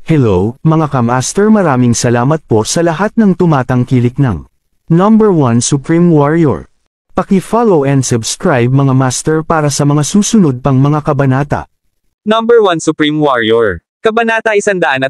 Hello, mga kamaster, maraming salamat po sa lahat ng tumatangkilik ng Number 1 Supreme Warrior. Paki-follow and subscribe mga master para sa mga susunod pang mga kabanata. Number 1 Supreme Warrior. Kabanata 141.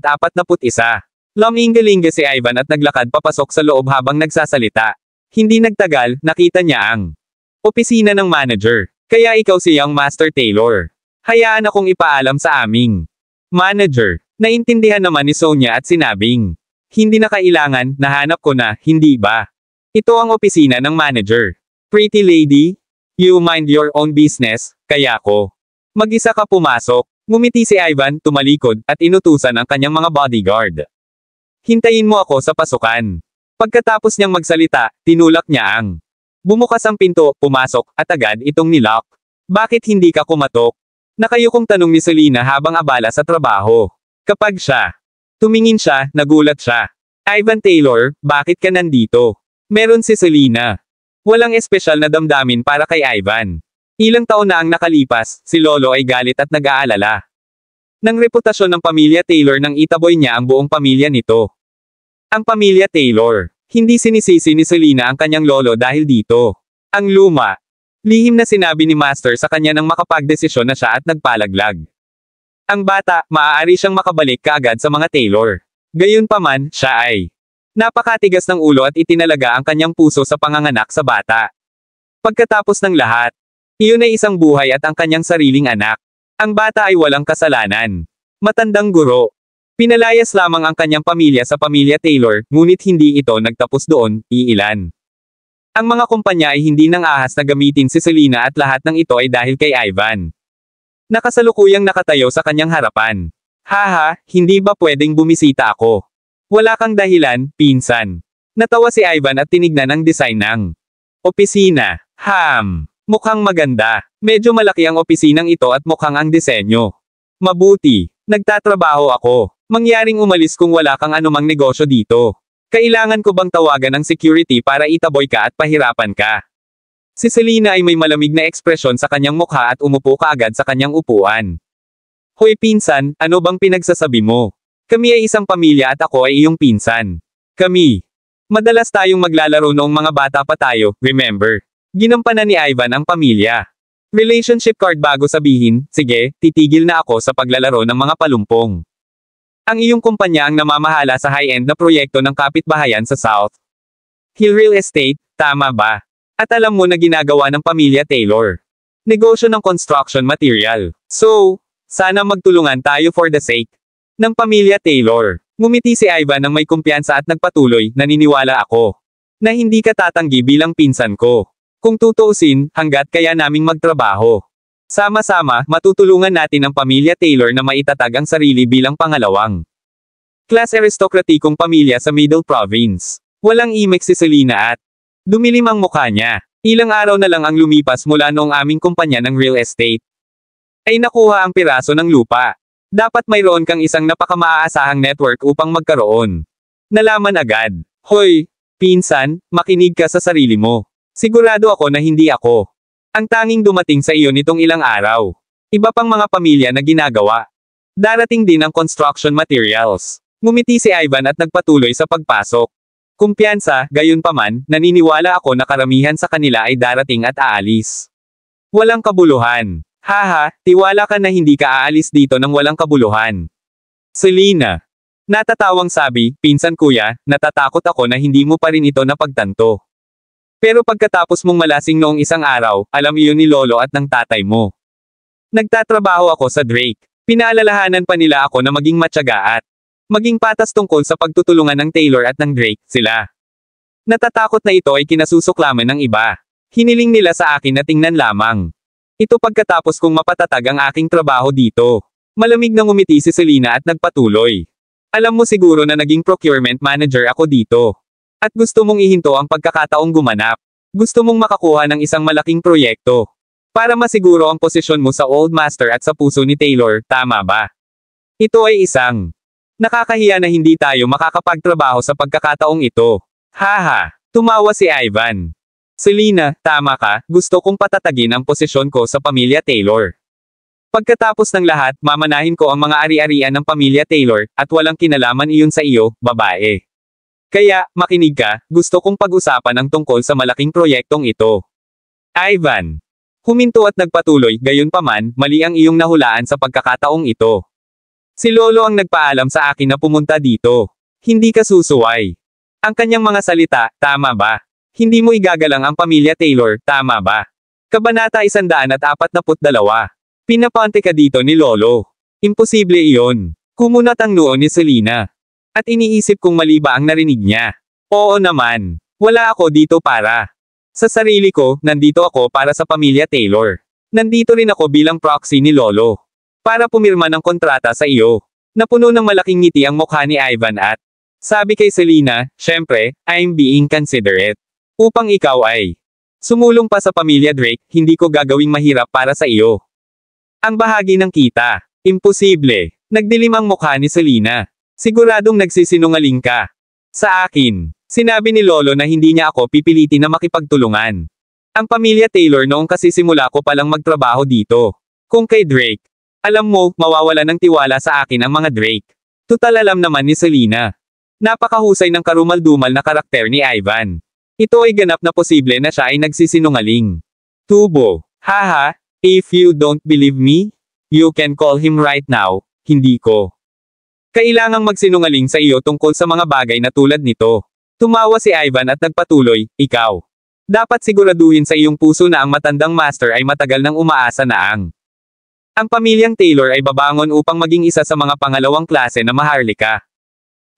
Lumingalinga si Ivan at naglakad papasok sa loob habang nagsasalita. Hindi nagtagal, nakita niya ang opisina ng manager. Kaya ikaw si Young Master Taylor. Hayaan akong ipaalam sa aming manager. Naintindihan naman ni Sonia at sinabing, hindi na kailangan, nahanap ko na, hindi ba? Ito ang opisina ng manager. Pretty lady, you mind your own business, kaya ko. Mag-isa ka pumasok. Ngumiti si Ivan, tumalikod, at inutusan ang kanyang mga bodyguard. Hintayin mo ako sa pasukan. Pagkatapos niyang magsalita, tinulak niya ang bumukas ang pinto, pumasok, at agad itong nilock. Bakit hindi ka kumatok? Nakayukong tanong ni Selena habang abala sa trabaho. Kapag tumingin siya, nagulat siya. Ivan Taylor, bakit ka nandito? Meron si Selena. Walang espesyal na damdamin para kay Ivan. Ilang taon na ang nakalipas, si Lolo ay galit at nag-aalala. Ng reputasyon ng pamilya Taylor nang itaboy niya ang buong pamilya nito. Ang pamilya Taylor. Hindi sinisisi ni Selena ang kanyang lolo dahil dito. Ang luma. Lihim na sinabi ni Master sa kanya nang makapagdesisyon na siya at nagpalaglag. Ang bata, maaari siyang makabalik kaagad sa mga Taylor. Gayunpaman, siya ay napakatigas ng ulo at itinalaga ang kanyang puso sa panganganak sa bata. Pagkatapos ng lahat, iyon ay isang buhay at ang kanyang sariling anak. Ang bata ay walang kasalanan. Matandang guro. Pinalayas lamang ang kanyang pamilya sa pamilya Taylor, ngunit hindi ito nagtapos doon, iilan. Ang mga kumpanya ay hindi nang ahas na gamitin si Selena at lahat ng ito ay dahil kay Ivan. Nakasalukuyang nakatayo sa kanyang harapan. Haha, hindi ba pwedeng bumisita ako? Wala kang dahilan, pinsan. Natawa si Ivan at tinignan ang design ng opisina. Mukhang maganda. Medyo malaki ang opisinang ito at mukhang ang disenyo. Mabuti. Nagtatrabaho ako. Mangyaring umalis kung wala kang anumang negosyo dito. Kailangan ko bang tawagan ng security para itaboy ka at pahirapan ka? Si Selena ay may malamig na ekspresyon sa kanyang mukha at umupo kaagad sa kanyang upuan. Hoy pinsan, ano bang pinagsasabi mo? Kami ay isang pamilya at ako ay iyong pinsan. Kami. Madalas tayong maglalaro noong mga bata pa tayo, remember? Ginampanan ni Ivan ang pamilya. Relationship card bago sabihin, sige, titigil na ako sa paglalaro ng mga palumpong. Ang iyong kumpanya ang namamahala sa high-end na proyekto ng kapitbahayan sa South Hill Real Estate, tama ba? At alam mo na ginagawa ng pamilya Taylor. Negosyo ng construction material. So, sana magtulungan tayo for the sake ng pamilya Taylor. Ngumiti si Ivan nang may kumpiyansa at nagpatuloy, naniniwala ako na hindi ka tatanggi bilang pinsan ko. Kung tutuusin, hanggat kaya naming magtrabaho. Sama-sama, matutulungan natin ang pamilya Taylor na maitatag ang sarili bilang pangalawang class aristokratikong pamilya sa Middle Province. Walang imik si Selena at dumilim ang mukha niya. Ilang araw na lang ang lumipas mula noong aming kumpanya ng real estate ay nakuha ang piraso ng lupa. Dapat mayroon kang isang napakamaasahang network upang magkaroon. Nalaman agad. Hoy, pinsan, makinig ka sa sarili mo. Sigurado ako na hindi ako ang tanging dumating sa iyo nitong ilang araw. Iba pang mga pamilya na ginagawa. Darating din ang construction materials. Ngumiti si Ivan at nagpatuloy sa pagpasok. Kumpiyansa, gayunpaman, naniniwala ako na karamihan sa kanila ay darating at aalis. Walang kabuluhan. Haha, tiwala ka na hindi ka aalis dito ng walang kabuluhan. Selena. Natatawang sabi, pinsan kuya, natatakot ako na hindi mo pa rin ito napagtanto. Pero pagkatapos mong malasing noong isang araw, alam iyon ni Lolo at ng tatay mo. Nagtatrabaho ako sa Drake. Pinaalalahanan pa nila ako na maging matyaga at maging patas tungkol sa pagtutulungan ng Taylor at ng Drake, sila. Natatakot na ito ay kinasusuklaman ng iba. Hiniling nila sa akin na tingnan lamang. Ito pagkatapos kong mapatatag ang aking trabaho dito. Malamig na ngumiti si Selena at nagpatuloy. Alam mo siguro na naging procurement manager ako dito. At gusto mong ihinto ang pagkakataong gumanap. Gusto mong makakuha ng isang malaking proyekto. Para masiguro ang posisyon mo sa Old Master at sa puso ni Taylor, tama ba? Ito ay isang nakakahiya na hindi tayo makakapagtrabaho sa pagkakataong ito. Haha, tumawa si Ivan. Selena, tama ka, gusto kong patatagin ang posisyon ko sa pamilya Taylor. Pagkatapos ng lahat, mamanahin ko ang mga ari-arian ng pamilya Taylor, at walang kinalaman iyon sa iyo, babae. Kaya, makinig ka, gusto kong pag-usapan ang tungkol sa malaking proyektong ito. Ivan. Huminto at nagpatuloy, gayunpaman, mali ang iyong nahulaan sa pagkakataong ito. Si Lolo ang nagpaalam sa akin na pumunta dito. Hindi ka susuway. Ang kanyang mga salita, tama ba? Hindi mo igagalang ang pamilya Taylor, tama ba? Kabanata 142. Pinapante ka dito ni Lolo. Imposible iyon. Kumunat ang noo ni Selena. At iniisip kung mali ba ang narinig niya. Oo naman. Wala ako dito para. Sa sarili ko, nandito ako para sa pamilya Taylor. Nandito rin ako bilang proxy ni Lolo. Para pumirma ng kontrata sa iyo. Napuno ng malaking ngiti ang mukha ni Ivan at sabi kay Selena, syempre, I'm being considerate. Upang ikaw ay sumulong pa sa pamilya Drake, hindi ko gagawing mahirap para sa iyo. Ang bahagi ng kita. Imposible. Nagdilim ang mukha ni Selena. Siguradong nagsisinungaling ka. Sa akin. Sinabi ni Lolo na hindi niya ako pipilitin na makipagtulungan. Ang pamilya Taylor noong kasisimula ko palang magtrabaho dito. Kung kay Drake. Alam mo, mawawala ng tiwala sa akin ang mga Drake. Tutal alam naman ni Selena. Napakahusay ng karumal-dumal na karakter ni Ivan. Ito ay ganap na posible na siya ay nagsisinungaling. Tubo. Haha, if you don't believe me, you can call him right now, hindi ko. Kailangang magsinungaling sa iyo tungkol sa mga bagay na tulad nito. Tumawa si Ivan at nagpatuloy, ikaw. Dapat siguraduhin sa iyong puso na ang matandang master ay matagal nang umaasa na ang pamilyang Taylor ay babangon upang maging isa sa mga pangalawang klase na maharlika.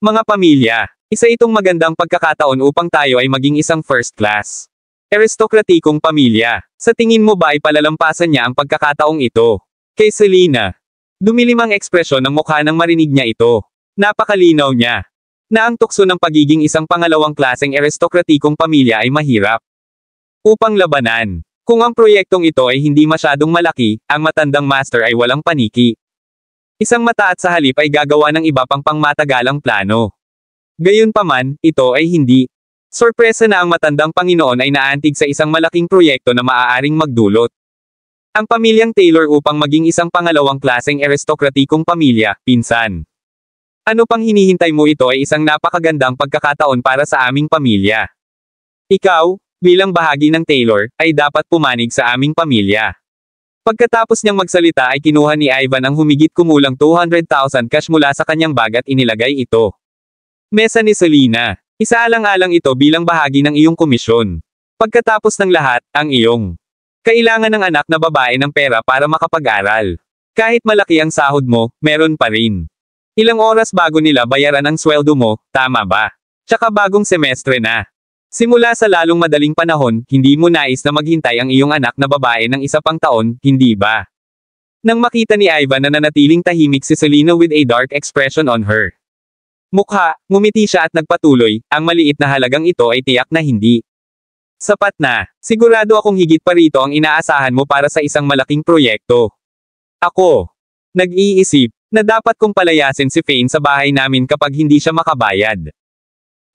Mga pamilya, isa itong magandang pagkakataon upang tayo ay maging isang first class. Aristokratikong pamilya. Sa tingin mo ba ay palalampasan niya ang pagkakataong ito? Kay Selena. Dumilim ang ekspresyon ng mukha nang marinig niya ito. Napakalinaw niya. Na ang tukso ng pagiging isang pangalawang klaseng aristokratikong pamilya ay mahirap. Upang labanan. Kung ang proyektong ito ay hindi masyadong malaki, ang matandang master ay walang paniki. Isang mata at sa halip ay gagawa ng iba pang pangmatagalang plano. Gayunpaman, ito ay hindi. Sorpresa na ang matandang Panginoon ay naantig sa isang malaking proyekto na maaaring magdulot ang pamilyang Taylor upang maging isang pangalawang klaseng aristokratikong pamilya, pinsan. Ano pang hinihintay mo, ito ay isang napakagandang pagkakataon para sa aming pamilya. Ikaw, bilang bahagi ng Taylor, ay dapat pumanig sa aming pamilya. Pagkatapos niyang magsalita ay kinuha ni Ivan ang humigit kumulang 200,000 cash mula sa kanyang bag at inilagay ito. Mesa ni Selena. Isaalang-alang ito bilang bahagi ng iyong komisyon. Pagkatapos ng lahat, ang iyong kailangan ng anak na babae ng pera para makapag-aral. Kahit malaki ang sahod mo, meron pa rin. Ilang oras bago nila bayaran ang sweldo mo, tama ba? Tsaka bagong semestre na. Simula sa lalong madaling panahon, hindi mo nais na maghintay ang iyong anak na babae ng isa pang taon, hindi ba? Nang makita ni Ivan na nanatiling tahimik si Selena with a dark expression on her mukha, ngumiti siya at nagpatuloy, ang maliit na halagang ito ay tiyak na hindi sapat na. Sigurado akong higit pa rito ang inaasahan mo para sa isang malaking proyekto. Ako. Nag-iisip na dapat kong palayasin si Fane sa bahay namin kapag hindi siya makabayad.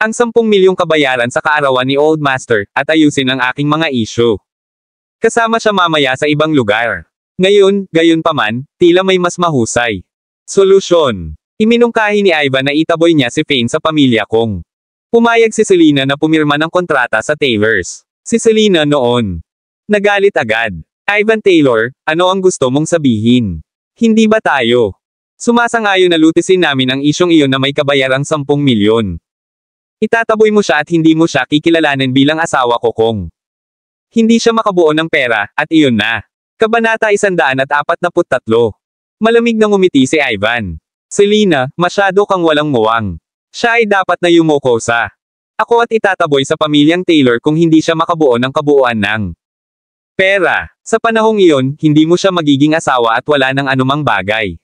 Ang 10 milyong kabayaran sa kaarawan ni Old Master, at ayusin ang aking mga issue. Kasama siya mamaya sa ibang lugar. Ngayon, gayunpaman, tila may mas mahusay solusyon. Iminungkahi ni Ivan na itaboy niya si Fane sa pamilya kong. Pumayag si Selena na pumirma ng kontrata sa Taylors. Si Selena noon. Nagalit agad. Ivan Taylor, ano ang gusto mong sabihin? Hindi ba tayo sumasang-ayon na lutisin namin ang isyong iyon na may kabayarang 10 milyon? Itataboy mo siya at hindi mo siya kikilalanin bilang asawa ko kung hindi siya makabuo ng pera, at iyon na. Kabanata 143. Malamig na ngumiti si Ivan. Selena, masyado kang walang muwang. Siya ay dapat na yumuko sa ako at itataboy sa pamilyang Taylor kung hindi siya makabuo ng kabuuan ng pera. Sa panahong iyon, hindi mo siya magiging asawa at wala ng anumang bagay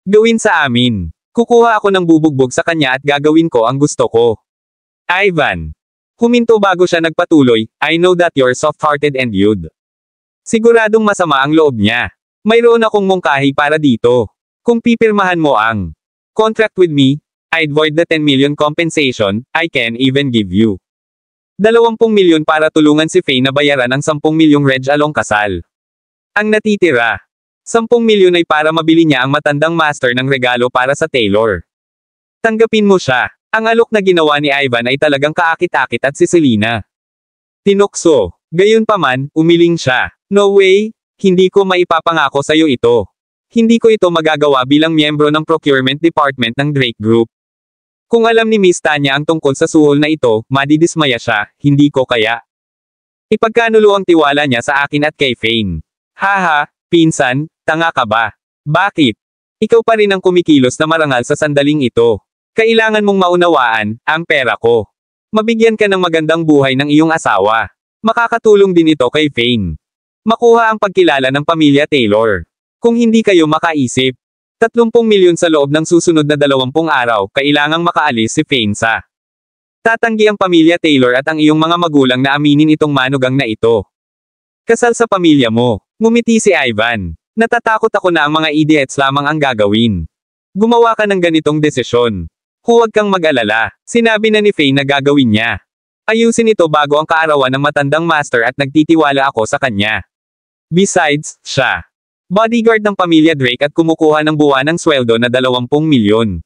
gawin sa amin. Kukuha ako ng bubugbog sa kanya at gagawin ko ang gusto ko. Ivan. Huminto bago siya nagpatuloy, I know that you're soft-hearted and you'd siguradong masama ang loob niya. Mayroon akong mungkahi para dito. Kung pipirmahan mo ang contract with me, I'd void the 10 million compensation, I can even give you 20 milyon para tulungan si Faye na bayaran ang 10 milyong reg along kasal. Ang natitira, 10 milyon ay para mabili niya ang matandang master ng regalo para sa Taylor. Tanggapin mo siya. Ang alok na ginawa ni Ivan ay talagang kaakit-akit at si Selena. Tinukso. Gayunpaman, umiling siya. No way, hindi ko maipapangako sa'yo ito. Hindi ko ito magagawa bilang miyembro ng procurement department ng Drake Group. Kung alam ni Miss Tanya ang tungkol sa suhol na ito, madidismaya siya, hindi ko kaya. Ipagkanulo ang tiwala niya sa akin at kay Fane. Haha, pinsan, tanga ka ba? Bakit? Ikaw pa rin ang kumikilos na marangal sa sandaling ito. Kailangan mong maunawaan, ang pera ko. Mabigyan ka ng magandang buhay ng iyong asawa. Makakatulong din ito kay Fane. Makuha ang pagkilala ng pamilya Taylor. Kung hindi kayo makaisip, 30 milyon sa loob ng susunod na 20 araw, kailangang makaalis si Fane sa. Tatanggi ang pamilya Taylor at ang iyong mga magulang na aminin itong manugang na ito. Kasal sa pamilya mo. Ngumiti si Ivan. Natatakot ako na ang mga idiots lamang ang gagawin. Gumawa ka ng ganitong desisyon. Huwag kang mag-alala. Sinabi na ni Fane na gagawin niya. Ayusin ito bago ang kaarawan ng matandang master at nagtitiwala ako sa kanya. Besides, siya. Bodyguard ng pamilya Drake at kumukuha ng buwanang sweldo na 20 milyon.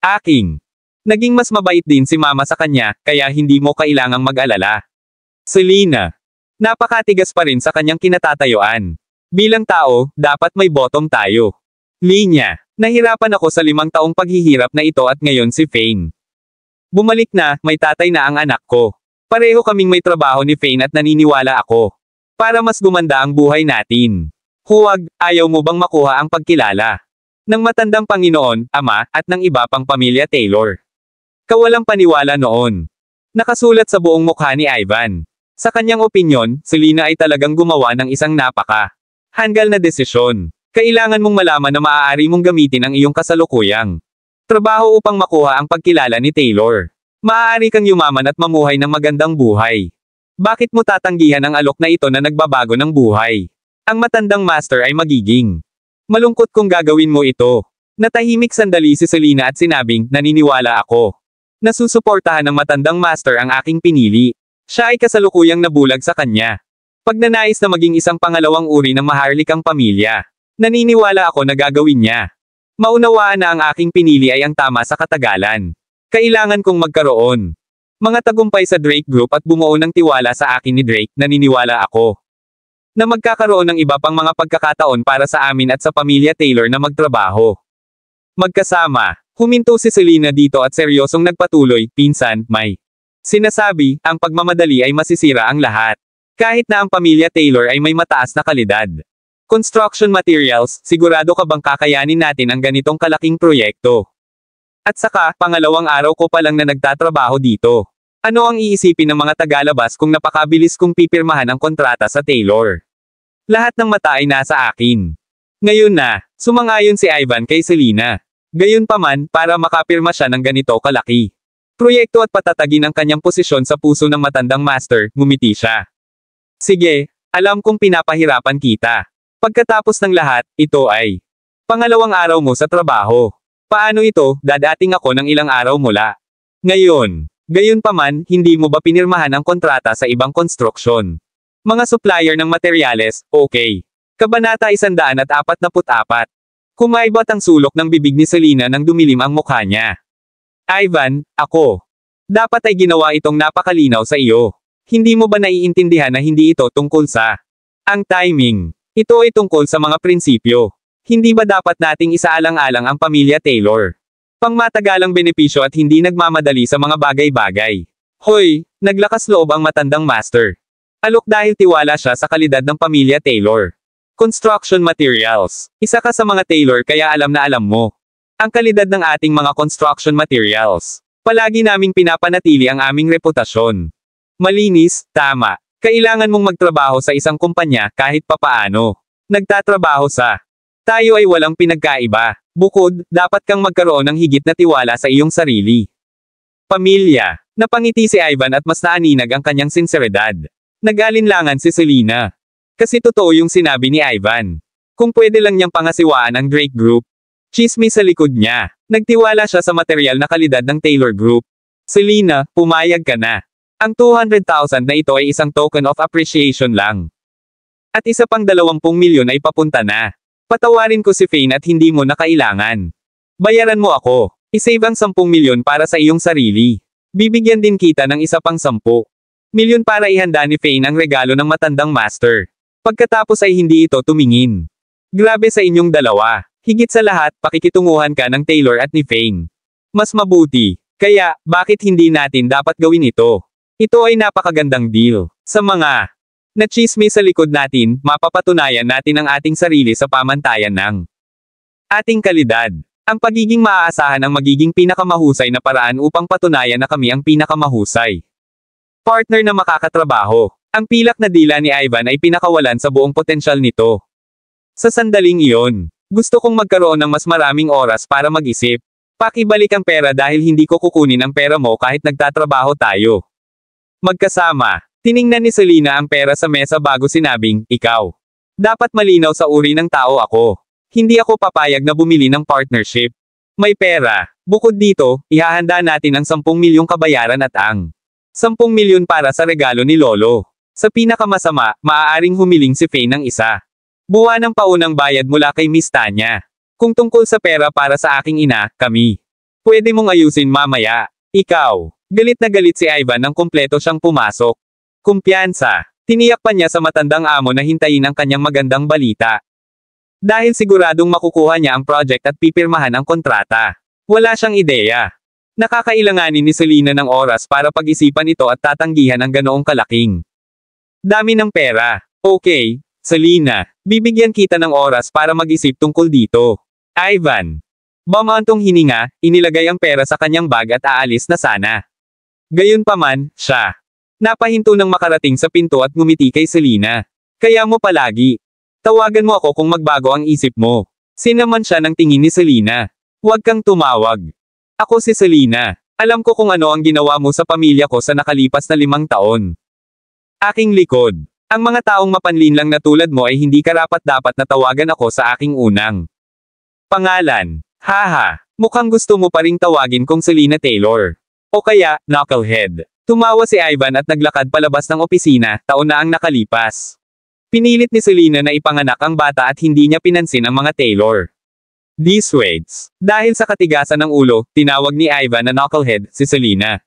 Aking. Naging mas mabait din si mama sa kanya, kaya hindi mo kailangang mag-alala. Selena. Napakatigas pa rin sa kanyang kinatatayuan. Bilang tao, dapat may bottom tayo. Linya. Nahirapan ako sa 5 taong paghihirap na ito at ngayon si Fane. Bumalik na, may tatay na ang anak ko. Pareho kaming may trabaho ni Fane at naniniwala ako. Para mas gumanda ang buhay natin. Huwag, ayaw mo bang makuha ang pagkilala ng matandang Panginoon, Ama, at ng iba pang pamilya Taylor? Kawalang paniwala noon. Nakasulat sa buong mukha ni Ivan. Sa kanyang opinyon, Selena ay talagang gumawa ng isang hanggal na desisyon. Kailangan mong malaman na maaari mong gamitin ang iyong kasalukuyang trabaho upang makuha ang pagkilala ni Taylor. Maaari kang yumaman at mamuhay ng magandang buhay. Bakit mo tatanggihan ang alok na ito na nagbabago ng buhay? Ang matandang master ay magiging malungkot kung gagawin mo ito. Natahimik sandali si Selena at sinabing, naniniwala ako. Nasusuportahan ng matandang master ang aking pinili. Siya ay kasalukuyang nabulag sa kanya. Pagnanais na maging isang pangalawang uri ng maharlikang pamilya. Naniniwala ako na gagawin niya. Maunawaan na ang aking pinili ay ang tama sa katagalan. Kailangan kong magkaroon mga tagumpay sa Drake Group at bumuo ng tiwala sa akin ni Drake, naniniwala ako na magkakaroon ng iba pang mga pagkakataon para sa amin at sa pamilya Taylor na magtrabaho magkasama. Huminto si Selena dito at seryosong nagpatuloy, pinsan, may sinasabi, ang pagmamadali ay masisira ang lahat. Kahit na ang pamilya Taylor ay may mataas na kalidad. Construction materials, sigurado ka bang kakayanin natin ang ganitong kalaking proyekto? At saka, pangalawang araw ko pa lang na nagtatrabaho dito. Ano ang iisipin ng mga tagalabas kung napakabilis kong pipirmahan ang kontrata sa Taylor? Lahat ng mata ay nasa akin. Ngayon na, sumangayon si Ivan kay Selena. Gayunpaman, para makapirma siya ng ganito kalaki proyekto at patatagin ang kanyang posisyon sa puso ng matandang master, ngumiti siya. Sige, alam kong pinapahirapan kita. Pagkatapos ng lahat, ito ay pangalawang araw mo sa trabaho. Paano ito, dadating ako ng ilang araw mula ngayon. Gayunpaman, hindi mo ba pinirmahan ang kontrata sa ibang konstruksyon? Mga supplier ng materyales, okay. Kabanata 144. Kumaibot ang sulok ng bibig ni Selena nang dumilim ang mukha niya. Ivan, ako. Dapat ay ginawa itong napakalinaw sa iyo. Hindi mo ba naiintindihan na hindi ito tungkol sa ang timing? Ito ay tungkol sa mga prinsipyo. Hindi ba dapat nating isaalang-alang ang pamilya Taylor? Pangmatagalang benepisyo at hindi nagmamadali sa mga bagay-bagay. Hoy, naglakas loob ang matandang master. Alok dahil tiwala siya sa kalidad ng pamilya Taylor. Construction materials. Isa ka sa mga Taylor kaya alam na alam mo ang kalidad ng ating mga construction materials. Palagi naming pinapanatili ang aming reputasyon. Malinis, tama. Kailangan mong magtrabaho sa isang kumpanya kahit papaano. Nagtatrabaho sa. Tayo ay walang pinagkaiba. Bukod, dapat kang magkaroon ng higit na tiwala sa iyong sarili. Pamilya. Napangiti si Ivan at mas naaninag ang kanyang sinseridad. Nag-alinlangan si Selena. Kasi totoo yung sinabi ni Ivan. Kung pwede lang niyang pangasiwaan ang Drake Group. Chismis sa likod niya. Nagtiwala siya sa material na kalidad ng Taylor Group. Selena, pumayag ka na. Ang 200,000 na ito ay isang token of appreciation lang. At isa pang 20 milyon ay papunta na. Patawarin ko si Fane at hindi mo na kailangan. Bayaran mo ako. I-save ang 10 milyon para sa iyong sarili. Bibigyan din kita ng isa pang 10 milyon para ihanda ni Fane ang regalo ng matandang master. Pagkatapos ay hindi ito tumingin. Grabe sa inyong dalawa. Higit sa lahat, pakikitunguhan ka ng Taylor at ni Fane. Mas mabuti. Kaya, bakit hindi natin dapat gawin ito? Ito ay napakagandang deal. Sa mga nachismis sa likod natin, mapapatunayan natin ang ating sarili sa pamantayan ng ating kalidad. Ang pagiging maaasahan ang magiging pinakamahusay na paraan upang patunayan na kami ang pinakamahusay partner na makakatrabaho. Ang pilak na dila ni Ivan ay pinakawalan sa buong potensyal nito. Sa sandaling iyon, gusto kong magkaroon ng mas maraming oras para mag-isip. Pakibalik ang pera dahil hindi ko kukunin ang pera mo kahit nagtatrabaho tayo. Magkasama, tiningnan ni Selena ang pera sa mesa bago sinabing, ikaw. Dapat malinaw sa uri ng tao ako. Hindi ako papayag na bumili ng partnership. May pera. Bukod dito, ihahanda natin ang 10 milyong kabayaran at ang 10 milyon para sa regalo ni Lolo. Sa pinakamasama, maaaring humiling si Fane ng isa. Buwan ng paunang bayad mula kay Miss Tanya. Kung tungkol sa pera para sa aking ina, kami. Pwede mong ayusin mamaya. Ikaw. Galit na galit si Ivan nang kumpleto siyang pumasok. Kumpiyansa. Tiniyak pa niya sa matandang amo na hintayin ang kanyang magandang balita. Dahil siguradong makukuha niya ang project at pipirmahan ang kontrata. Wala siyang ideya. Nakakailanganin ni Selena ng oras para pag-isipan ito at tatanggihan ang ganoong kalaking dami ng pera. Okay, Selena, bibigyan kita ng oras para mag-isip tungkol dito. Ivan. Bumantong hininga, inilagay ang pera sa kanyang bag at aalis na sana. Gayunpaman, siya. Napahinto nang makarating sa pinto at ngumiti kay Selena. Kaya mo palagi. Tawagan mo ako kung magbago ang isip mo. Sinaman siya ng tingin ni Selena. Huwag kang tumawag. Ako si Selena. Alam ko kung ano ang ginawa mo sa pamilya ko sa nakalipas na 5 taon. Aking likod. Ang mga taong mapanlinlang na tulad mo ay hindi karapat-dapat na tawagan ako sa aking unang pangalan. Haha, mukhang gusto mo pa ring tawagin kong Selena Taylor. O kaya, knucklehead. Tumawa si Ivan at naglakad palabas ng opisina, taon na ang nakalipas. Pinilit ni Selena na ipanganak ang bata at hindi niya pinansin ang mga Taylor. Dissuades. Dahil sa katigasan ng ulo, tinawag ni Ivan na knucklehead si Selena.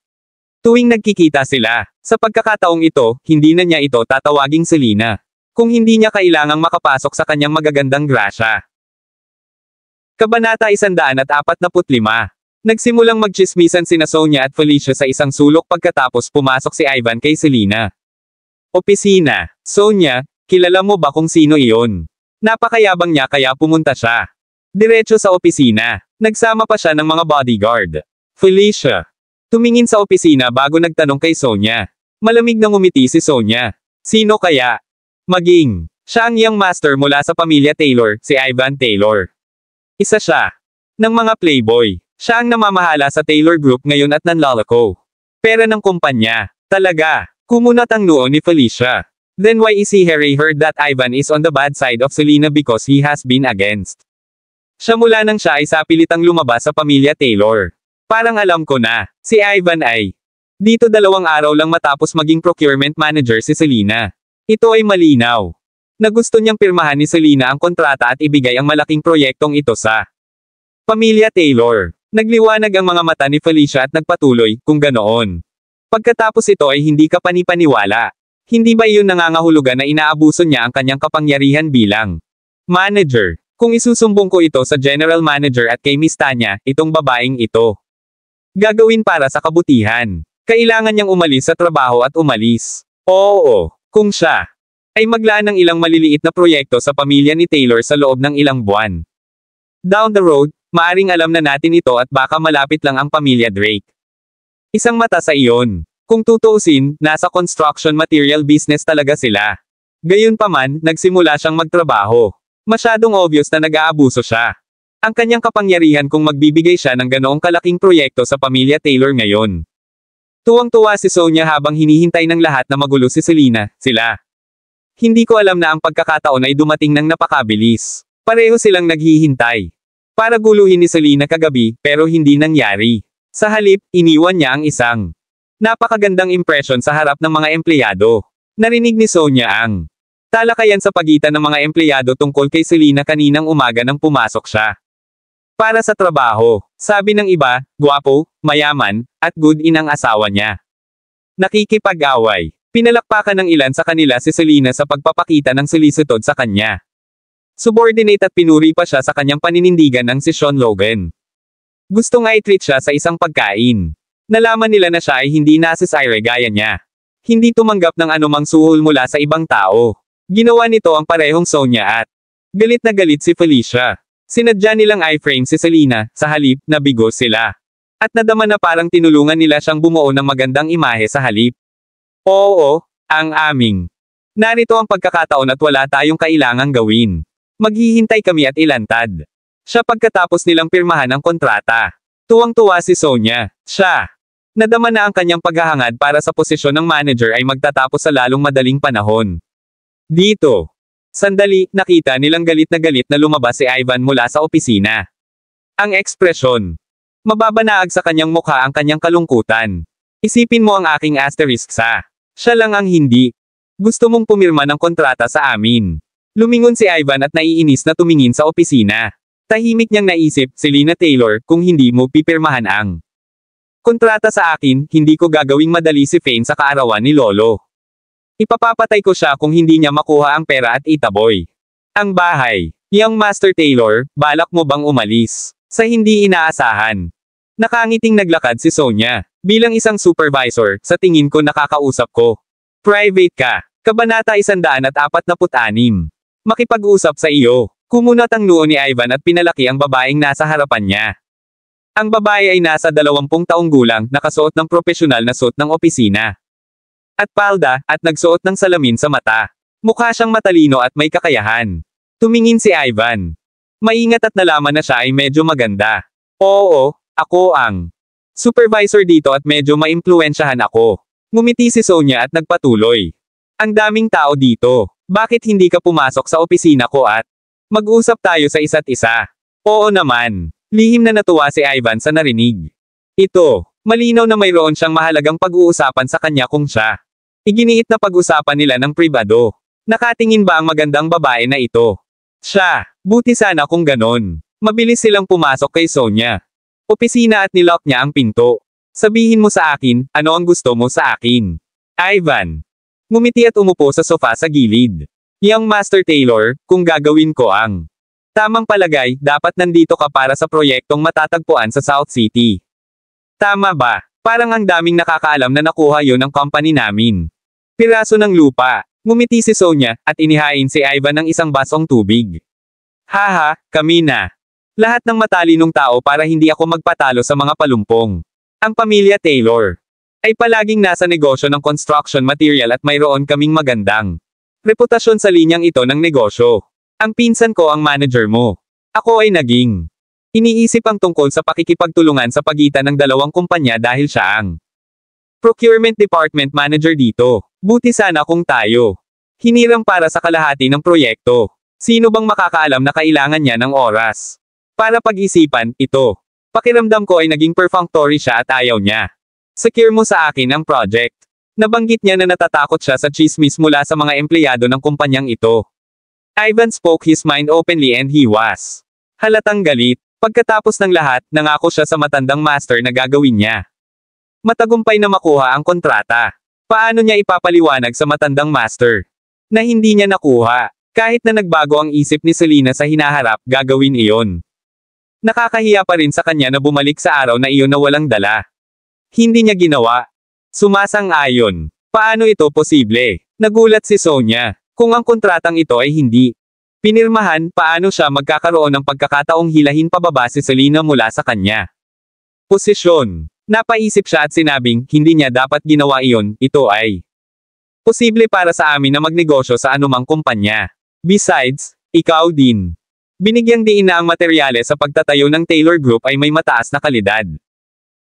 Tuwing nagkikita sila, sa pagkakataong ito, hindi na niya ito tatawaging Selena. Kung hindi niya kailangang makapasok sa kanyang magagandang grasya. Kabanata 145. Nagsimulang magchismisan sina Sonia at Felicia sa isang sulok pagkatapos pumasok si Ivan kay Selena. Opisina. Sonia, kilala mo ba kung sino iyon? Napakayabang niya kaya pumunta siya. Diretso sa opisina. Nagsama pa siya ng mga bodyguard. Felicia. Tumingin sa opisina bago nagtanong kay Sonia. Malamig na ngumiti si Sonia. Sino kaya? Maging. Siya ang young master mula sa pamilya Taylor, si Ivan Taylor. Isa siya ng mga playboy. Siya ang namamahala sa Taylor Group ngayon at nanlalako. Pera ng kumpanya. Talaga. Kumunat ang noo ni Felicia. Then why is he heard that Ivan is on the bad side of Selena because he has been against? Siya mula nang siya ay sapilitang lumabas sa pamilya Taylor. Parang alam ko na, si Ivan ay dito 2 araw lang matapos maging procurement manager si Selena. Ito ay malinaw na gusto niyang pirmahan ni Selena ang kontrata at ibigay ang malaking proyektong ito sa pamilya Taylor. Nagliwanag ang mga mata ni Felicia at nagpatuloy, kung ganoon. Pagkatapos ito ay hindi ka panipaniwala. Hindi ba iyon nangangahulugan na inaabuso niya ang kanyang kapangyarihan bilang manager? Kung isusumbong ko ito sa general manager at kay Miss Tanya, itong babaeng ito gagawin para sa kabutihan. Kailangan niyang umalis sa trabaho at umalis. Oo, kung siya ay maglaan ng ilang maliliit na proyekto sa pamilya ni Taylor sa loob ng ilang buwan. Down the road, maaring alam na natin ito at baka malapit lang ang pamilya Drake. Isang mata sa iyon. Kung tutuusin, nasa construction material business talaga sila. Gayunpaman, nagsimula siyang magtrabaho. Masyadong obvious na nag-aabuso siya. Ang kanyang kapangyarihan kung magbibigay siya ng ganoong kalaking proyekto sa pamilya Taylor ngayon. Tuwang-tuwa si Sonia habang hinihintay ng lahat na magulo si Selena, sila. Hindi ko alam na ang pagkakataon ay dumating ng napakabilis. Pareho silang naghihintay para guluhin ni Selena kagabi, pero hindi nangyari. Sa halip, iniwan niya ang isang napakagandang impression sa harap ng mga empleyado. Narinig ni Sonia ang Talakayan sa pagitan ng mga empleyado tungkol kay Selena kaninang umaga nang pumasok siya. Para sa trabaho, sabi ng iba, gwapo, mayaman, at good in ang asawa niya. Nakikipag-away. Pinalakpakan ng ilan sa kanila si Selena sa pagpapakita ng solicitude sa kanya. Subordinate at pinuri pa siya sa kanyang paninindigan ng si Sean Logan. Gusto nga i-treat siya sa isang pagkain. Nalaman nila na siya ay hindi nasisire gaya niya. Hindi tumanggap ng anumang suhol mula sa ibang tao. Ginawa nito ang parehong Sonia at galit na galit si Felicia. Sinadya nilang i-frame si Selena, sa halip, nabigo sila. At nadama na parang tinulungan nila siyang bumuo ng magandang imahe sa halip. Oo, ang aming. Narito ang pagkakataon at wala tayong kailangang gawin. Maghihintay kami at ilantad. Siya pagkatapos nilang pirmahan ang kontrata. Tuwang-tuwa si Sonia. Siya. Nadama na ang kanyang paghahangad para sa posisyon ng manager ay magtatapos sa lalong madaling panahon. Dito. Sandali, nakita nilang galit na lumabas si Ivan mula sa opisina. Ang ekspresyon. Mababanaag sa kanyang mukha ang kanyang kalungkutan. Isipin mo ang aking asterisk sa. Siya lang ang hindi. Gusto mong pumirma ng kontrata sa amin. Lumingon si Ivan at naiinis na tumingin sa opisina. Tahimik niyang naisip, Selena Taylor, kung hindi mo pipirmahan ang kontrata sa akin, hindi ko gagawing madali si Fane sa kaarawan ni Lolo. Ipapapatay ko siya kung hindi niya makuha ang pera at itaboy. Ang bahay. Young Master Taylor, balak mo bang umalis? Sa hindi inaasahan. Nakangiting naglakad si Sonia. Bilang isang supervisor, sa tingin ko nakakausap ko. Private ka. Kabanata 146. Makipag-usap sa iyo. Kumunat ang noo ni Ivan at pinalaki ang babaeng nasa harapan niya. Ang babae ay nasa 20 taong gulang, nakasuot ng propesyonal na suit ng opisina. At palda, at nagsuot ng salamin sa mata. Mukha siyang matalino at may kakayahan. Tumingin si Ivan. Maingat at nalaman na siya ay medyo maganda. Oo, ako ang supervisor dito at medyo maimpluwensyahan ako. Ngumiti si Sonia at nagpatuloy. Ang daming tao dito. Bakit hindi ka pumasok sa opisina ko at mag-usap tayo sa isa't isa? Oo naman. Lihim na natuwa si Ivan sa narinig. Ito, malinaw na mayroon siyang mahalagang pag-uusapan sa kanya kung siya. Iginiit na pag-usapan nila ng pribado. Nakatingin ba ang magandang babae na ito? Siya, buti sana kung ganon. Mabilis silang pumasok kay Sonia. Opisina at nilock niya ang pinto. Sabihin mo sa akin, ano ang gusto mo sa akin? Ivan. Ngumiti at umupo sa sofa sa gilid. Young Master Taylor, kung gagawin ko ang tamang palagay, dapat nandito ka para sa proyektong matatagpuan sa South City. Tama ba? Parang ang daming nakakaalam na nakuha yon ng company namin. Piraso ng lupa. Ngumiti si Sonia, at inihain si Ivan ng isang basong tubig. Haha, kami na. Lahat ng matalinong tao para hindi ako magpatalo sa mga palumpong. Ang pamilya Taylor ay palaging nasa negosyo ng construction material at mayroon kaming magandang reputasyon sa linyang ito ng negosyo. Ang pinsan ko ang manager mo. Ako ay naging iniisip ang tungkol sa pakikipagtulungan sa pagitan ng dalawang kumpanya dahil siya ang procurement department manager dito. Buti sana kung tayo hinirang para sa kalahati ng proyekto. Sino bang makakaalam na kailangan niya ng oras para pag-isipan ito? Pakiramdam ko ay naging perfunctory siya at ayaw niya. Secure mo sa akin ang project. Nabanggit niya na natatakot siya sa chismis mula sa mga empleyado ng kumpanyang ito. Ivan spoke his mind openly and he was halatang galit. Pagkatapos ng lahat, nangako siya sa matandang master na gagawin niya. Matagumpay na makuha ang kontrata. Paano niya ipapaliwanag sa matandang master na hindi niya nakuha? Kahit na nagbago ang isip ni Selena sa hinaharap, gagawin iyon. Nakakahiya pa rin sa kanya na bumalik sa araw na iyon na walang dala. Hindi niya ginawa. Sumasang-ayon. Paano ito posible? Nagulat si Sonia. Kung ang kontratang ito ay hindi pinirmahan, paano siya magkakaroon ng pagkakataong hilahin pababa si Selena mula sa kanya? Posisyon. Napaisip siya at sinabing, hindi niya dapat ginawa iyon, ito ay posible para sa amin na magnegosyo sa anumang kumpanya. Besides, ikaw din. Binigyang diin na ang materyales sa pagtatayo ng Taylor Group ay may mataas na kalidad.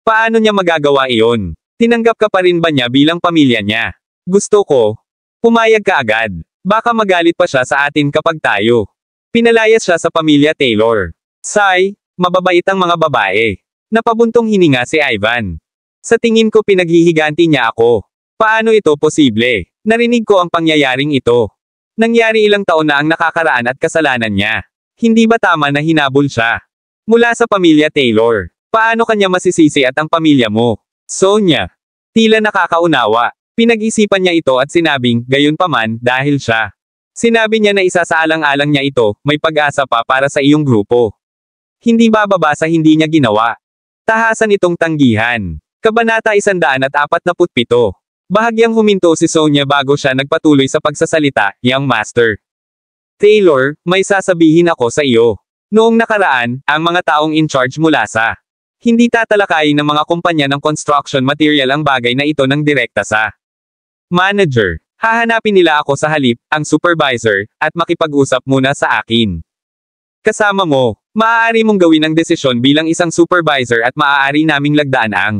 Paano niya magagawa iyon? Tinanggap ka pa rin ba niya bilang pamilya niya? Gusto ko. Pumayag ka agad. Baka magalit pa siya sa atin kapag tayo pinalayas siya sa pamilya Taylor. Say, mababait ang mga babae. Napabuntong hininga si Ivan. Sa tingin ko pinaghihiganti niya ako. Paano ito posible? Narinig ko ang pangyayaring ito. Nangyari ilang taon na ang nakakaraan at kasalanan niya. Hindi ba tama na hinabol siya? Mula sa pamilya Taylor. Paano kanya masisisi at ang pamilya mo? Sonia. Tila nakakaunawa. Pinag-isipan niya ito at sinabing, gayunpaman, dahil siya. Sinabi niya na isa sa alang-alang niya ito, may pag-asa pa para sa iyong grupo. Hindi bababa sa hindi niya ginawa. Tahasan itong tanggihan. Kabanata 147. Bahagyang huminto si Sonia bago siya nagpatuloy sa pagsasalita, Young Master. Taylor, may sasabihin ako sa iyo. Noong nakaraan, ang mga taong in charge mula sa hindi tatalakayin ng mga kumpanya ng construction material ang bagay na ito ng direkta sa manager. Hahanapin nila ako sa halip, ang supervisor, at makipag-usap muna sa akin. Kasama mo, maaari mong gawin ang desisyon bilang isang supervisor at maaari naming lagdaan ang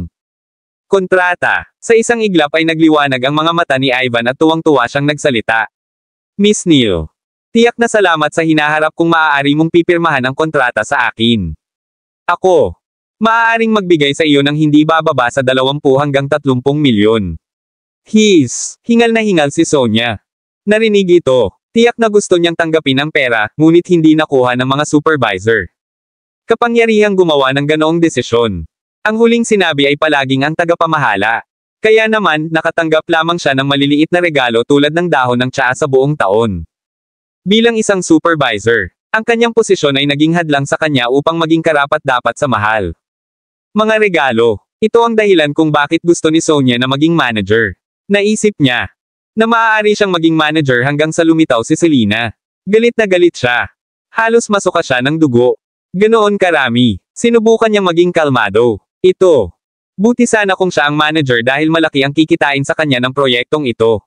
kontrata. Sa isang iglap ay nagliwanag ang mga mata ni Ivan at tuwang-tuwa siyang nagsalita. Miss Neil, tiyak na salamat sa hinaharap kung maaari mong pipirmahan ang kontrata sa akin. Ako, maaaring magbigay sa iyo ng hindi bababa sa 20 hanggang 30 milyon. Hingal na hingal si Sonia. Narinig ito. Tiyak na gusto niyang tanggapin ang pera, ngunit hindi nakuha ng mga supervisor. Kapangyarihang gumawa ng ganoong desisyon. Ang huling sinabi ay palaging ang tagapamahala. Kaya naman, nakatanggap lamang siya ng maliliit na regalo tulad ng dahon ng tsaa sa buong taon. Bilang isang supervisor, ang kanyang posisyon ay naging hadlang sa kanya upang maging karapat-dapat sa mahal. Mga regalo. Ito ang dahilan kung bakit gusto ni Sonia na maging manager. Naisip niya na maaari siyang maging manager hanggang sa lumitaw si Selena. Galit na galit siya. Halos masuka siya ng dugo. Ganoon karami. Sinubukan niyang maging kalmado. Ito. Buti sana kung siya ang manager dahil malaki ang kikitain sa kanya ng proyektong ito.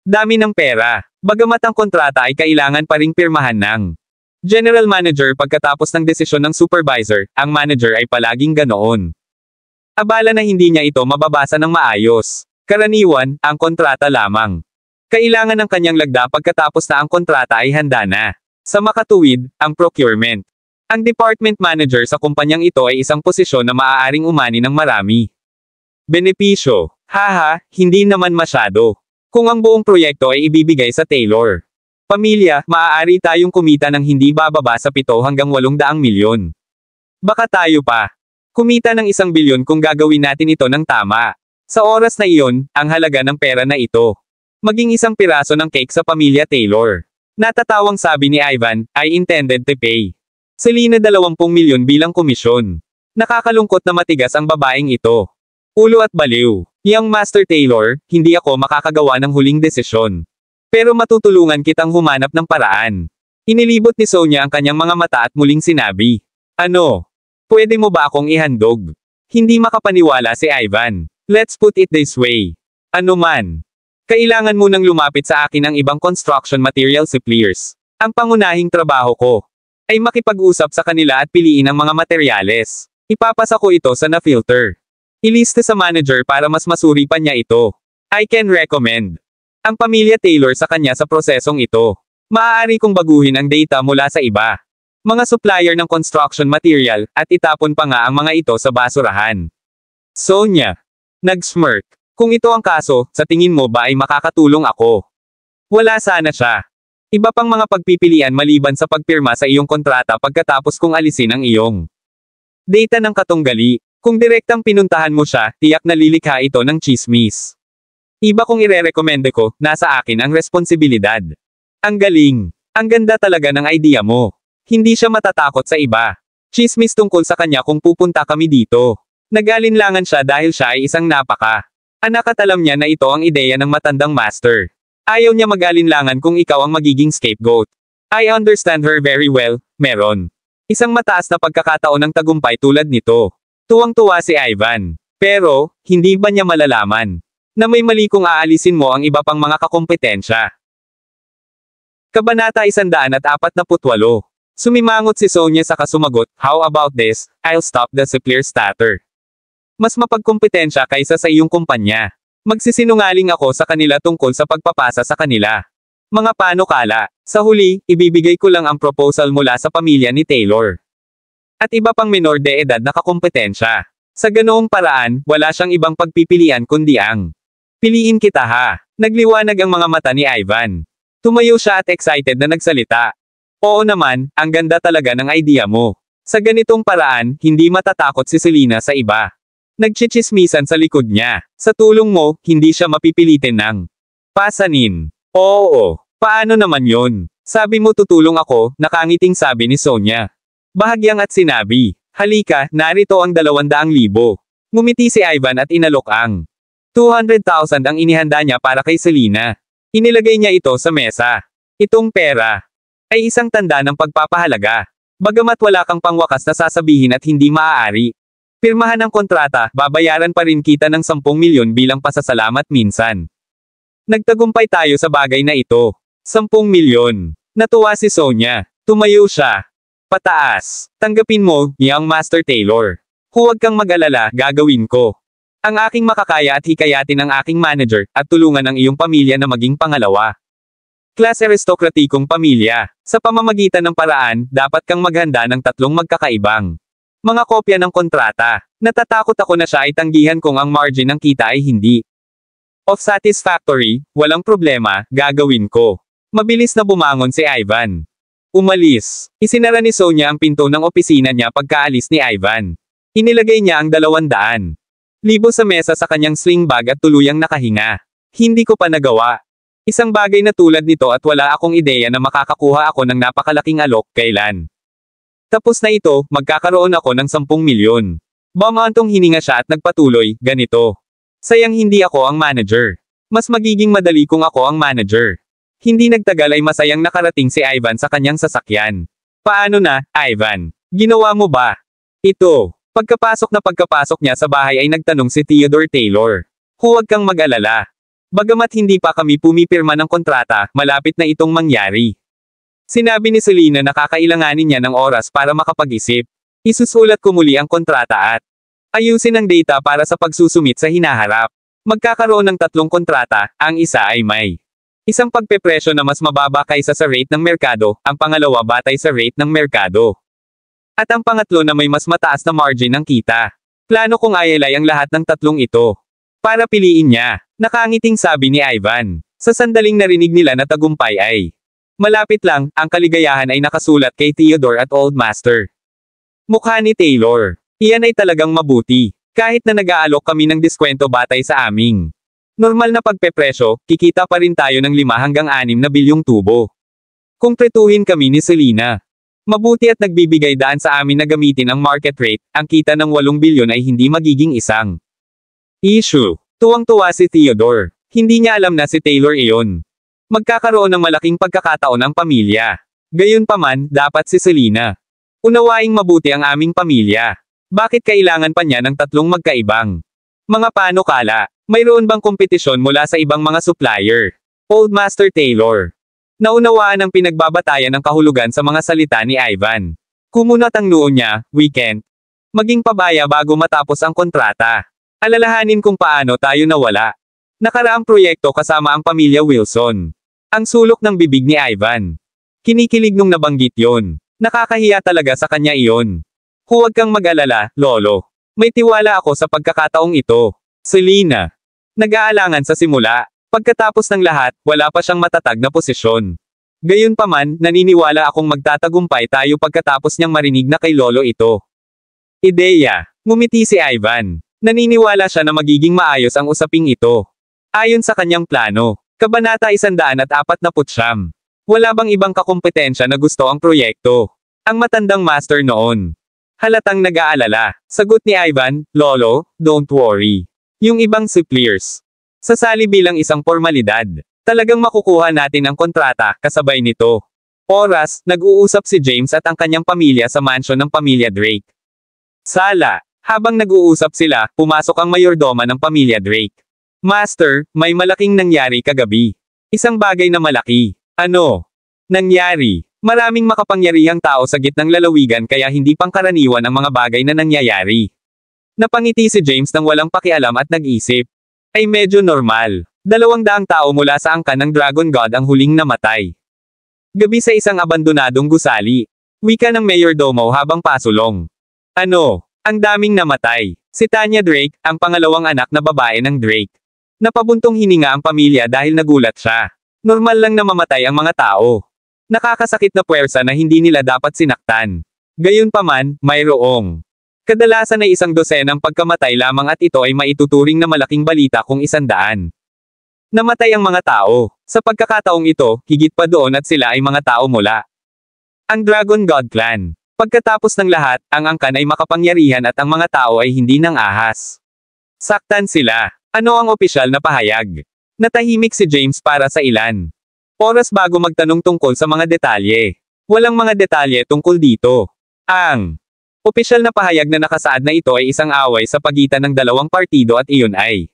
Dami ng pera. Bagamat ang kontrata ay kailangan pa ring pirmahan ng general manager pagkatapos ng desisyon ng supervisor, ang manager ay palaging ganoon. Abala na hindi niya ito mababasa ng maayos. Karaniwan, ang kontrata lamang. Kailangan ng kanyang lagda pagkatapos na ang kontrata ay handa na. Sa makatuwid, ang procurement. Ang department manager sa kumpanyang ito ay isang posisyon na maaaring umani ng marami benepisyo. Haha, hindi naman masyado. Kung ang buong proyekto ay ibibigay sa Taylor pamilya, maaari tayong kumita ng hindi bababa sa 7 hanggang 800 milyon. Baka tayo pa kumita ng 1 bilyon kung gagawin natin ito ng tama. Sa oras na iyon, ang halaga ng pera na ito. Maging isang piraso ng cake sa pamilya Taylor. Natatawang sabi ni Ivan, I intended to pay Selena 20 milyon bilang komisyon. Nakakalungkot na matigas ang babaeng ito. Ulo at baliw. Young Master Taylor, hindi ako makakagawa ng huling desisyon. Pero matutulungan kitang humanap ng paraan. Inilibot ni Sonia ang kanyang mga mata at muling sinabi. Ano? Pwede mo ba akong ihandog? Hindi makapaniwala si Ivan. Let's put it this way. Ano man. Kailangan mo nang lumapit sa akin ang ibang construction material suppliers. Ang pangunahing trabaho ko ay makipag-usap sa kanila at piliin ang mga materyales. Ipapasa ko ito sa na-filter. Iliste sa manager para mas masuri pa niya ito. I can recommend ang pamilya Taylor sa kanya sa prosesong ito. Maaari kong baguhin ang data mula sa iba. Mga supplier ng construction material, at itapon pa nga ang mga ito sa basurahan. Sonia. Nag-smirk. Kung ito ang kaso, sa tingin mo ba ay makakatulong ako? Wala sana siya. Iba pang mga pagpipilian maliban sa pagpirma sa iyong kontrata pagkatapos kung alisin ang iyong data ng katunggali. Kung direktang pinuntahan mo siya, tiyak na lilikha ito ng chismis. Iba kung irerekomende ko, nasa akin ang responsibilidad. Ang galing. Ang ganda talaga ng idea mo. Hindi siya matatakot sa iba. Chismis tungkol sa kanya kung pupunta kami dito. Nag-alinlangan siya dahil siya ay isang anak at alam niya na ito ang ideya ng matandang master. Ayaw niya mag-alinlangan kung ikaw ang magiging scapegoat. I understand her very well, Meron. Isang mataas na pagkakataon ng tagumpay tulad nito. Tuwang-tuwa si Ivan. Pero, hindi ba niya malalaman na may mali kung aalisin mo ang iba pang mga kakompetensya? Kabanata 148. Sumimangot si Sonia sa kasumagot, how about this, I'll stop the supplier statter. Mas mapagkompetensya kaysa sa iyong kumpanya. Magsisinungaling ako sa kanila tungkol sa pagpapasa sa kanila. Mga panukala. Sa huli, ibibigay ko lang ang proposal mula sa pamilya ni Taylor. At iba pang menor de edad na kakompetensya. Sa ganoong paraan, wala siyang ibang pagpipilian kundi ang piliin kita ha. Nagliwanag ang mga mata ni Ivan. Tumayo siya at excited na nagsalita. Oo naman, ang ganda talaga ng idea mo. Sa ganitong paraan, hindi matatakot si Selena sa iba. Nagchichismisan sa likod niya. Sa tulong mo, hindi siya mapipilitin ng pasanin. Oo, paano naman yon? Sabi mo tutulong ako, nakangiting sabi ni Sonia. Bahagyang at sinabi, halika, narito ang 200,000. Ngumiti si Ivan at inalok ang 200,000 ang inihanda niya para kay Selena. Inilagay niya ito sa mesa. Itong pera ay isang tanda ng pagpapahalaga. Bagamat wala kang pangwakas na sasabihin at hindi maaari. Pirmahan ang kontrata, babayaran pa rin kita ng 10 milyon bilang pasasalamat minsan. Nagtagumpay tayo sa bagay na ito. 10 milyon. Natuwa si Sonia. Tumayo siya. Pataas. Tanggapin mo, young Master Taylor. Huwag kang mag-alala, gagawin ko ang aking makakaya at hikayatin ang aking manager, at tulungan ang iyong pamilya na maging pangalawa. Class aristokratikong pamilya. Sa pamamagitan ng paraan, dapat kang maghanda ng 3 magkakaibang mga kopya ng kontrata. Natatakot ako na siya ay tanggihan kung ang margin ng kita ay hindi of satisfactory. Walang problema, gagawin ko. Mabilis na bumangon si Ivan. Umalis. Isinara ni Sonia ang pinto ng opisina niya pagkaalis ni Ivan. Inilagay niya ang 200,000 sa mesa sa kanyang sling bag at tuluyang nakahinga. Hindi ko pa nagawa isang bagay na tulad nito at wala akong ideya na makakakuha ako ng napakalaking alok kailan. Tapos na ito, magkakaroon ako ng 10 milyon. Bumantong hininga siya at nagpatuloy, ganito. Sayang hindi ako ang manager. Mas magiging madali kung ako ang manager. Hindi nagtagal ay masayang nakarating si Ivan sa kanyang sasakyan. Paano na, Ivan? Ginawa mo ba ito? Pagkapasok niya sa bahay ay nagtanong si Theodore Taylor. Huwag kang mag-alala. Bagamat hindi pa kami pumipirma ng kontrata, malapit na itong mangyari. Sinabi ni Selena na kakailanganin niya ng oras para makapag-isip. Isusulat ko muli ang kontrata at ayusin ang data para sa pagsusumit sa hinaharap. Magkakaroon ng 3 kontrata, ang isa ay may isang pagpepresyo na mas mababa kaysa sa rate ng merkado, ang pangalawa batay sa rate ng merkado. At ang pangatlo na may mas mataas na margin ng kita. Plano kong ayalay ang lahat ng 3 ito. Para piliin niya. Nakangiting sabi ni Ivan. Sa sandaling narinig nila na tagumpay ay malapit lang, ang kaligayahan ay nakasulat kay Theodore at Old Master. Mukha ni Taylor. Iyan ay talagang mabuti. Kahit na nag-aalok kami ng diskwento batay sa aming normal na pagpepresyo, kikita pa rin tayo ng 5 hanggang 6 na bilyong tubo. Kung pretuhin kami ni Selena. Mabuti at nagbibigay daan sa amin na gamitin ang market rate, ang kita ng 8 bilyon ay hindi magiging isang issue. Tuwang-tuwa si Theodore. Hindi niya alam na si Taylor iyon. Magkakaroon ng malaking pagkakataon ang pamilya. Gayunpaman, dapat si Selena. Unawaing mabuti ang aming pamilya. Bakit kailangan pa niya ng 3 magkaibang mga panukala? Mayroon bang kompetisyon mula sa ibang mga supplier? Old Master Taylor. Naunawaan ang pinagbabatayan ng kahulugan sa mga salita ni Ivan. Kumunat ang noo niya, weekend. Maging pabaya bago matapos ang kontrata. Alalahanin kung paano tayo nawala. Nakaraang proyekto kasama ang pamilya Wilson. Ang sulok ng bibig ni Ivan. Kinikilig nung nabanggit yon. Nakakahiya talaga sa kanya iyon. Huwag kang mag-alala, Lolo. May tiwala ako sa pagkakataong ito. Selena. Nag-aalangan sa simula. Pagkatapos ng lahat, wala pa siyang matatag na posisyon. Gayunpaman, naniniwala akong magtatagumpay tayo pagkatapos niyang marinig na kay Lolo ito. Ideya. Ngumiti si Ivan. Naniniwala siya na magiging maayos ang usaping ito. Ayon sa kanyang plano. Kabanata 149. Wala bang ibang kakumpetensya na gusto ang proyekto? Ang matandang master noon. Halatang nag-aalala. Sagot ni Ivan, Lolo, don't worry. Yung ibang suppliers. Sasali bilang isang formalidad. Talagang makukuha natin ang kontrata, kasabay nito. Oras, nag-uusap si James at ang kanyang pamilya sa mansyon ng pamilya Drake. Sala. Habang nag-uusap sila, pumasok ang mayordoma ng pamilya Drake. Master, may malaking nangyari kagabi. Isang bagay na malaki. Ano? Nangyari. Maraming makapangyarihang tao sa gitnang lalawigan kaya hindi pangkaraniwan ang mga bagay na nangyayari. Napangiti si James nang walang pakialam at nag-isip. Ay medyo normal. 200 tao mula sa angkan ng Dragon God ang huling namatay. Gabi sa isang abandonadong gusali. Wika ng mayordomo habang pasulong. Ano? Ang daming namatay. Si Tanya Drake, ang pangalawang anak na babae ng Drake. Napabuntong hininga ang pamilya dahil nagulat siya. Normal lang na mamatay ang mga tao. Nakakasakit na puwersa na hindi nila dapat sinaktan. Gayunpaman, mayroong kadalasan ay 100 ang pagkamatay lamang at ito ay maituturing na malaking balita kung 100. Namatay ang mga tao. Sa pagkakataong ito, higit pa doon at sila ay mga tao mula ang Dragon God Clan. Pagkatapos ng lahat, ang angkan ay makapangyarihan at ang mga tao ay hindi nang ahas. Saktan sila. Ano ang opisyal na pahayag? Natahimik si James para sa ilan oras bago magtanong tungkol sa mga detalye. Walang mga detalye tungkol dito. Ang opisyal na pahayag na nakasaad na ito ay isang away sa pagitan ng dalawang partido at iyon ay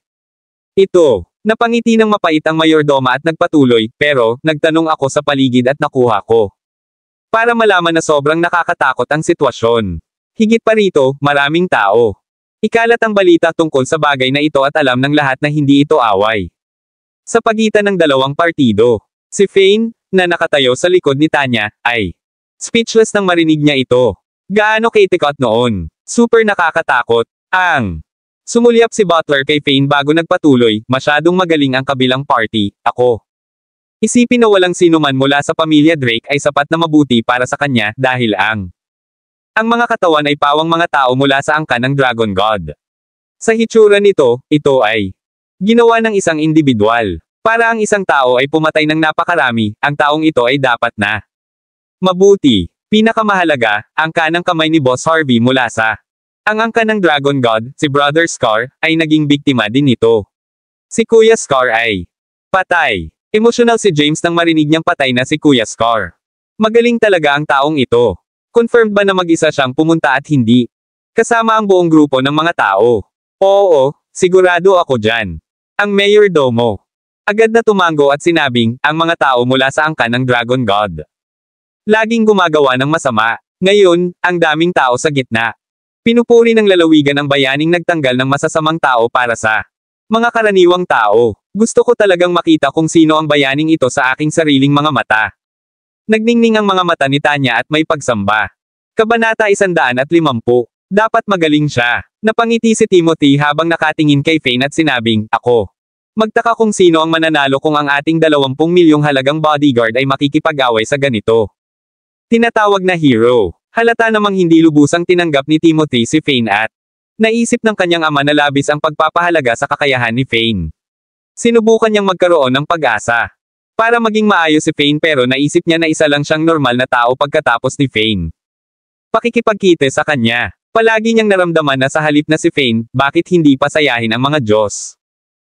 ito. Napangiti ng mapait ang mayordoma at nagpatuloy, pero, nagtanong ako sa paligid at nakuha ko. Para malaman na sobrang nakakatakot ang sitwasyon. Higit pa rito, maraming tao. Ikalat ang balita tungkol sa bagay na ito at alam ng lahat na hindi ito away. Sa pagitan ng dalawang partido, si Fane, na nakatayo sa likod ni Tanya, ay speechless nang marinig niya ito. Gaano kitikot noon. Super nakakatakot. Sumulyap si Butler kay Fane bago nagpatuloy, masyadong magaling ang kabilang party, ako. Isipin na walang sino man mula sa pamilya Drake ay sapat na mabuti para sa kanya dahil ang mga katawan ay pawang mga tao mula sa angkan ng Dragon God. Sa hitsura nito, ito ay ginawa ng isang individual. Para ang isang tao ay pumatay ng napakarami, ang taong ito ay dapat na mabuti. Pinakamahalaga, ang kanang kamay ni Boss Harvey mula sa ang angkan ng Dragon God, si Brother Scar, ay naging biktima din nito. Si Kuya Scar ay patay. Emosyonal si James nang marinig niyang patay na si Kuya Scar. Magaling talaga ang taong ito. Confirmed ba na mag-isa siyang pumunta at hindi kasama ang buong grupo ng mga tao? Oo, sigurado ako dyan. Ang Mayordomo agad na tumango at sinabing, ang mga tao mula sa angkan ng Dragon God laging gumagawa ng masama. Ngayon, ang daming tao sa gitna. Pinupuri ng lalawigan ang bayaning nagtanggal ng masasamang tao para sa mga karaniwang tao. Gusto ko talagang makita kung sino ang bayaning ito sa aking sariling mga mata. Nagningning ang mga mata ni Tanya at may pagsamba. Kabanata 150. Dapat magaling siya. Napangiti si Timothy habang nakatingin kay Fane at sinabing, ako. Magtaka kung sino ang mananalo kung ang ating 20 milyong halagang bodyguard ay makikipag-away sa ganito. Tinatawag na hero. Halata namang hindi lubusang tinanggap ni Timothy si Fane at naisip ng kanyang ama na labis ang pagpapahalaga sa kakayahan ni Fane. Sinubukan niyang magkaroon ng pag-asa para maging maayos si Fane pero naisip niya na isa lang siyang normal na tao pagkatapos ni Fane pakikipagkite sa kanya. Palagi niyang naramdaman na sa halip na si Fane, bakit hindi pasayahin ang mga Diyos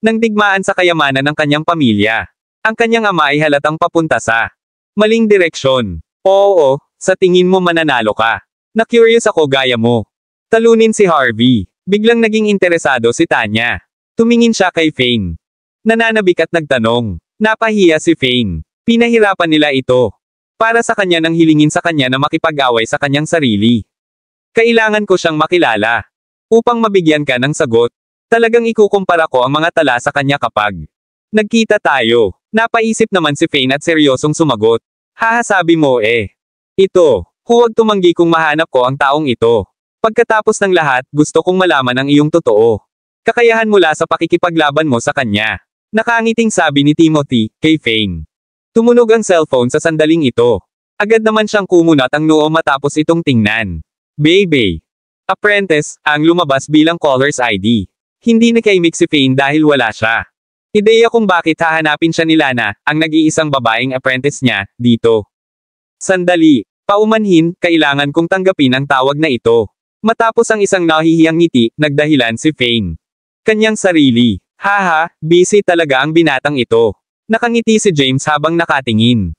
nang digmaan sa kayamanan ng kanyang pamilya. Ang kanyang ama ay halatang papunta sa maling direksyon. Oo, sa tingin mo mananalo ka. Na-curious ako gaya mo. Talunin si Harvey. Biglang naging interesado si Tanya. Tumingin siya kay Fane. Nananabik at nagtanong. Napahiya si Fane. Pinahirapan nila ito. Para sa kanya nang hilingin sa kanya na makipag-away sa kanyang sarili. Kailangan ko siyang makilala. Upang mabigyan ka ng sagot. Talagang ikukumpara ko ang mga tala sa kanya kapag nagkita tayo. Napaisip naman si Fane at seryosong sumagot. Hahasabi mo ito. Huwag tumanggi kung mahanap ko ang taong ito. Pagkatapos ng lahat, gusto kong malaman ang iyong totoo. Kakayahan mula sa pakikipaglaban mo sa kanya. Nakangiting sabi ni Timothy, kay Fane. Tumunog ang cellphone sa sandaling ito. Agad naman siyang kumunat ang noo matapos itong tingnan. Baby. Apprentice, ang lumabas bilang caller's ID. Hindi nakaimik si Fane dahil wala siya. Ideya kung bakit hahanapin siya ni Lana, ang nag-iisang babaeng apprentice niya, dito. Sandali. Paumanhin, kailangan kong tanggapin ang tawag na ito. Matapos ang isang nahihiyang ngiti, nagdahilan si Fane. Kanyang sarili. Haha, busy talaga ang binatang ito. Nakangiti si James habang nakatingin.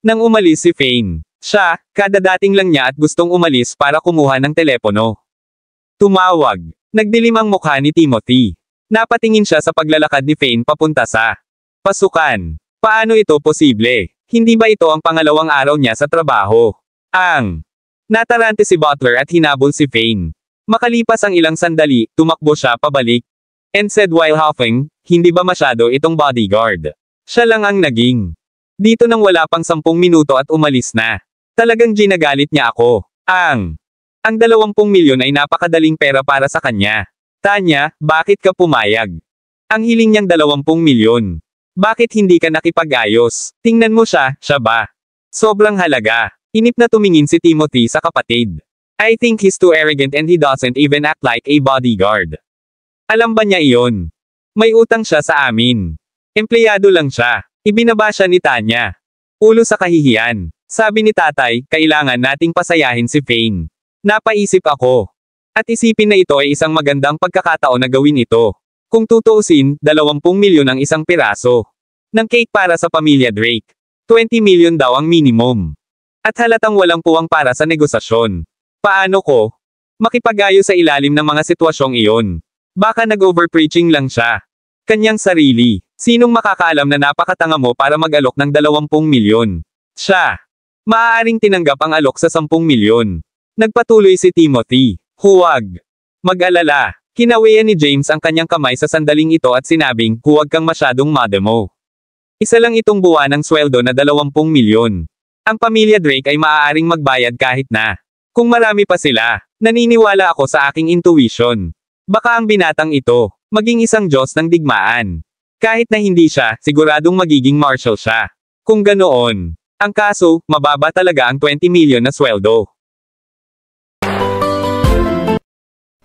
Nang umalis si Fane. Siya, kadadating lang niya at gustong umalis para kumuha ng telepono. Tumawag. Nagdilim ang mukha ni Timothy. Napatingin siya sa paglalakad ni Fane papunta sa pasukan. Paano ito posible? Hindi ba ito ang pangalawang araw niya sa trabaho? Natarante si Butler at hinabol si Fane. Makalipas ang ilang sandali, tumakbo siya pabalik. And said while huffing, hindi ba masyado itong bodyguard? Siya lang ang naging dito nang wala pang 10 minuto at umalis na. Talagang ginagalit niya ako. Ang 20 milyon ay napakadaling pera para sa kanya. Tanya, bakit ka pumayag? Ang hiling niyang 20 milyon. Bakit hindi ka nakipag-ayos? Tingnan mo siya ba? Sobrang halaga. Inip na tumingin si Timothy sa kapatid. I think he's too arrogant and he doesn't even act like a bodyguard. Alam ba niya iyon? May utang siya sa amin. Empleyado lang siya. Ibinaba siya ni Tanya. Ulo sa kahihiyan. Sabi ni tatay, kailangan nating pasayahin si Fane. Napaisip ako. At isipin na ito ay isang magandang pagkakataon na gawin ito. Kung tutuusin, 20 milyon ang isang piraso ng cake para sa pamilya Drake. 20 milyon daw ang minimum. At halatang walang puwang para sa negosasyon. Paano ko makipag-ayos sa ilalim ng mga sitwasyong iyon? Baka nag-overpreaching lang siya. Kanyang sarili. Sinong makakaalam na napakatanga mo para mag-alok ng 20 milyon? Siya. Maaaring tinanggap ang alok sa 10 milyon. Nagpatuloy si Timothy. Huwag mag-alala. Kinawian ni James ang kanyang kamay sa sandaling ito at sinabing, huwag kang masyadong mademo. Isa lang itong buwan ng sweldo na 20 milyon. Ang pamilya Drake ay maaaring magbayad kahit na. Kung marami pa sila, naniniwala ako sa aking intuition. Baka ang binatang ito, maging isang Diyos ng digmaan. Kahit na hindi siya, siguradong magiging marshal siya. Kung ganoon, ang kaso, mababa talaga ang 20 milyon na sweldo.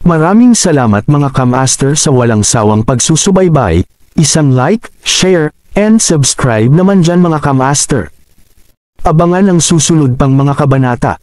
Maraming salamat mga kamaster sa walang sawang pagsusubaybay. Isang like, share, and subscribe naman dyan mga kamaster. Abangan ang susunod pang mga kabanata.